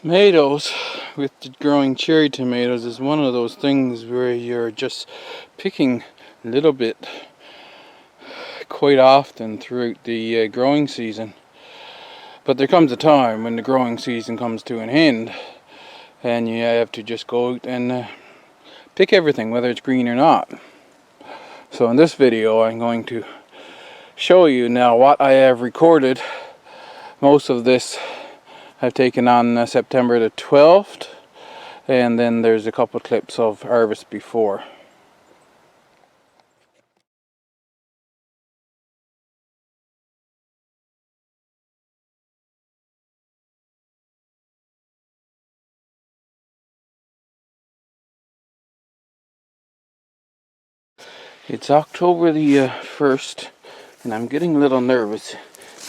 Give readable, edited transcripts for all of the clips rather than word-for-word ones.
Tomatoes, with the growing cherry tomatoes, is one of those things where you're just picking a little bit quite often throughout the growing season. But there comes a time when the growing season comes to an end and you have to just go out and pick everything, whether it's green or not. So in this video I'm going to show you now what I have recorded. Most of this I've taken on September the 12th, and then there's a couple clips of harvest before. It's October the 1st, and I'm getting a little nervous.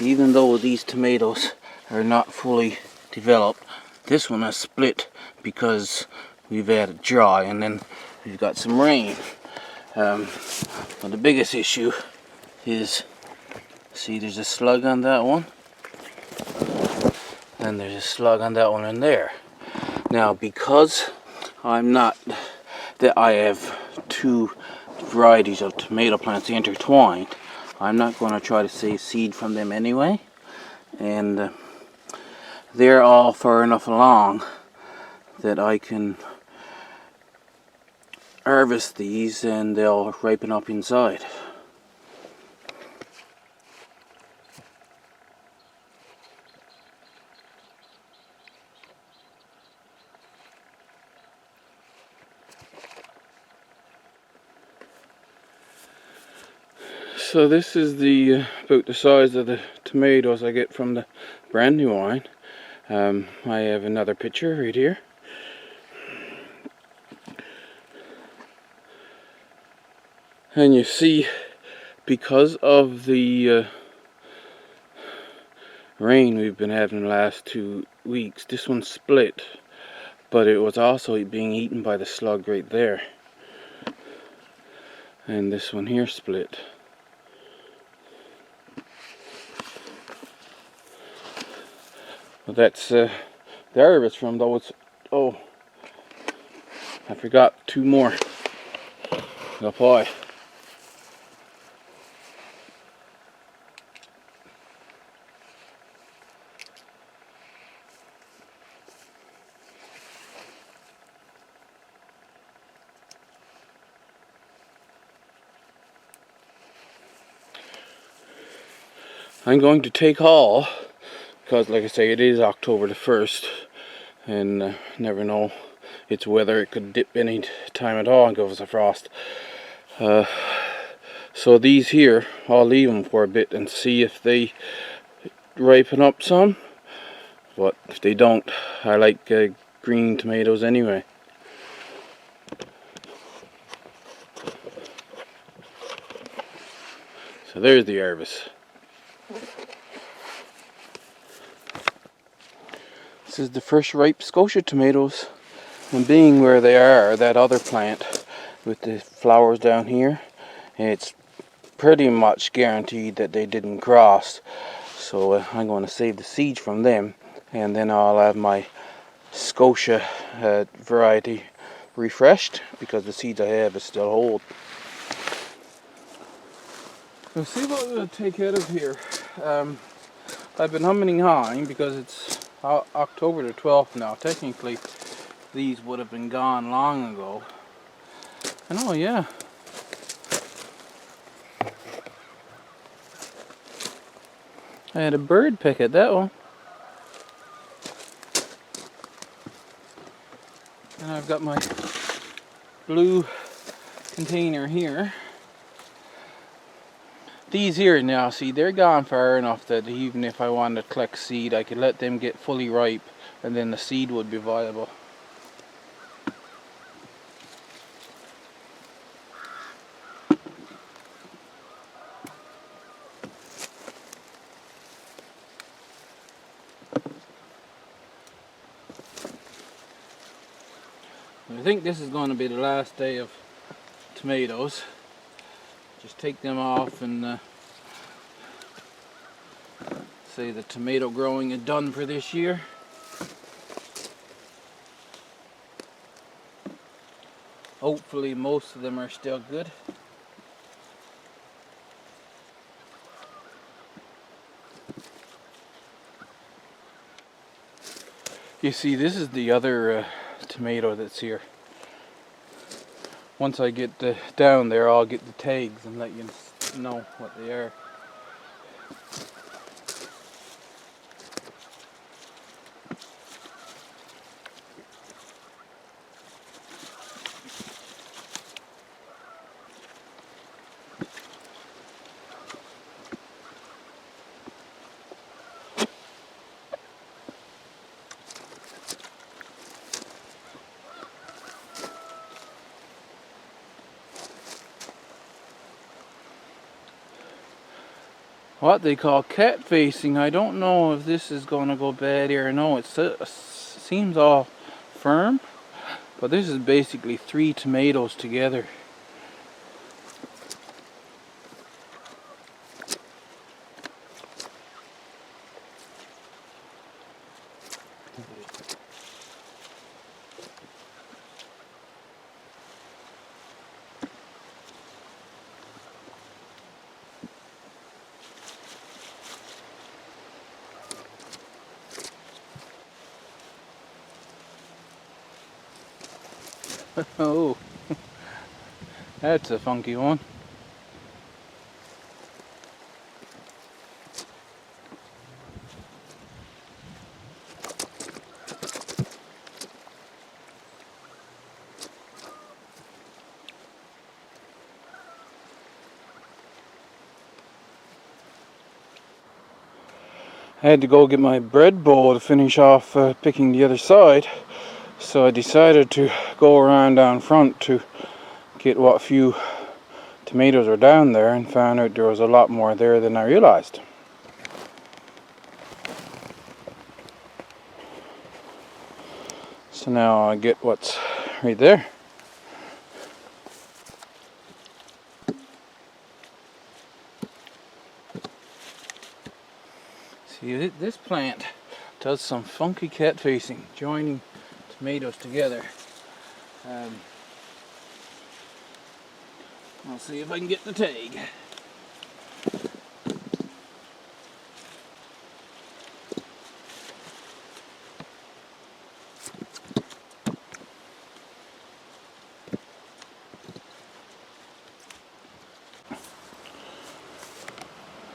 Even though these tomatoes are not fully developed, this one has split because we've had a dry and then we've got some rain. But the biggest issue is, see, there's a slug on that one, and there's a slug on that one in there. Now, because I have two varieties of tomato plants intertwined, I'm not going to try to save seed from them anyway, and they're all far enough along that I can harvest these and they'll ripen up inside. So this is about the size of the tomatoes I get from the Brandywine. I have another picture right here. And you see, because of the rain we've been having the last 2 weeks, this one split, but it was also being eaten by the slug right there. And this one here split. Well, that's the harvest from those. Oh, I forgot 2 more. The pie. I'm going to take all, because like I say, it is October the 1st, and never know, it's weather, it could dip any time at all and give us a frost. So these here, I'll leave them for a bit and see if they ripen up some, but if they don't, I like green tomatoes anyway. So there's the harvest. This is the first ripe Scotia tomatoes, and being where they are, that other plant with the flowers down here, it's pretty much guaranteed that they didn't cross. So I'm going to save the seeds from them, and then I'll have my Scotia variety refreshed, because the seeds I have is still hold. So see what we'll take out of here. I've been humming and hawing because it's October the 12th now. Technically these would have been gone long ago. And oh yeah, I had a bird pick at that one. And I've got my blue container here. These here now, see, they're gone far enough that even if I wanted to collect seed, I could let them get fully ripe and then the seed would be viable. I think this is going to be the last day of tomatoes. Just take them off and say the tomato growing is done for this year. Hopefully most of them are still good. You see, this is the other tomato that's here. Once I get down there, I'll get the tags and let you know what they are. What they call cat facing. I don't know if this is going to go bad here or no. It seems all firm, but this is basically 3 tomatoes together. Oh, that's a funky one. I had to go get my bread bowl to finish off picking the other side, so I decided to go around down front to get what few tomatoes are down there, and found out there was a lot more there than I realized. So now I get what's right there. See, this plant does some funky cat facing, joining tomatoes together. I'll see if I can get the tag.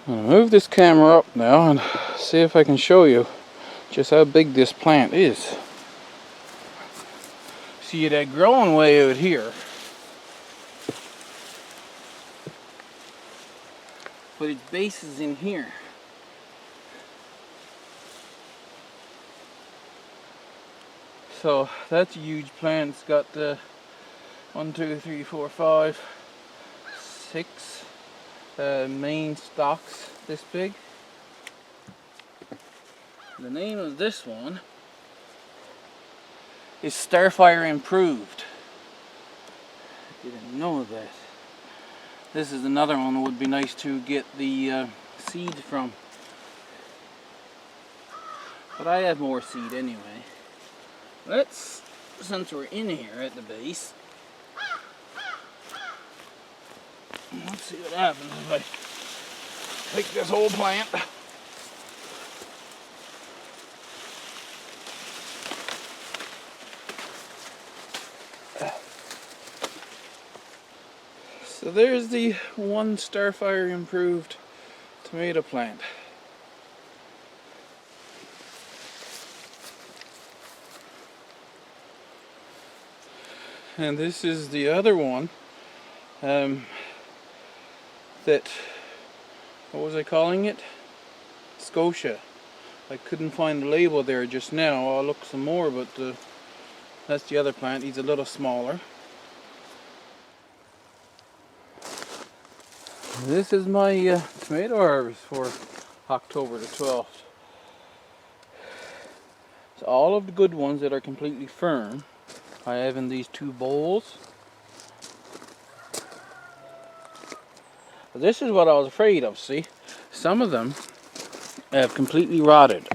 I'm going to move this camera up now and see if I can show you just how big this plant is. See, it had grown way out here, but its base is in here. So that's a huge plant. It's got 1, 2, 3, 4, 5, 6 main stalks this big. The name of this one is Starfire Improved. I didn't know that. This is another one that would be nice to get the seed from. But I have more seed anyway. Since we're in here at the base, let's see what happens if I take this whole plant. So there's the one Starfire Improved tomato plant. And this is the other one that, what was I calling it? Scotia. I couldn't find the label there just now. I'll look some more, but that's the other plant. He's a little smaller. This is my tomato harvest for October the 12th. So all of the good ones that are completely firm I have in these 2 bowls. This is what I was afraid of, see? Some of them have completely rotted.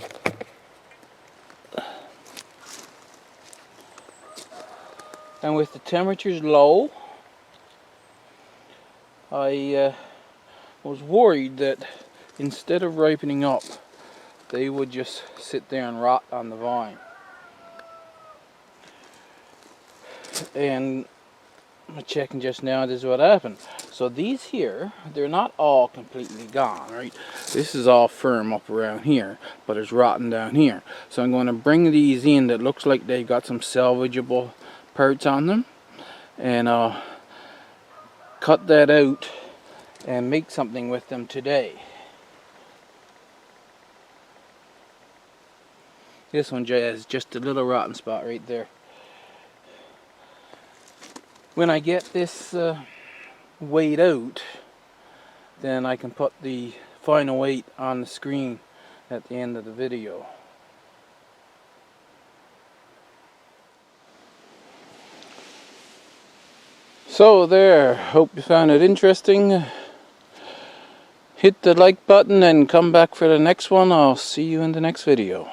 and with the temperatures low, I was worried that instead of ripening up, they would just sit there and rot on the vine. And I'm checking just now, this is what happened. So these here, they're not all completely gone, right? This is all firm up around here, but it's rotten down here. So I'm going to bring these in that looks like they've got some salvageable parts on them, and I'll cut that out and make something with them today. This one has just a little rotten spot right there. When I get this weighed out, then I can put the final weight on the screen at the end of the video. So there, hope you found it interesting. Hit the like button and come back for the next one. I'll see you in the next video.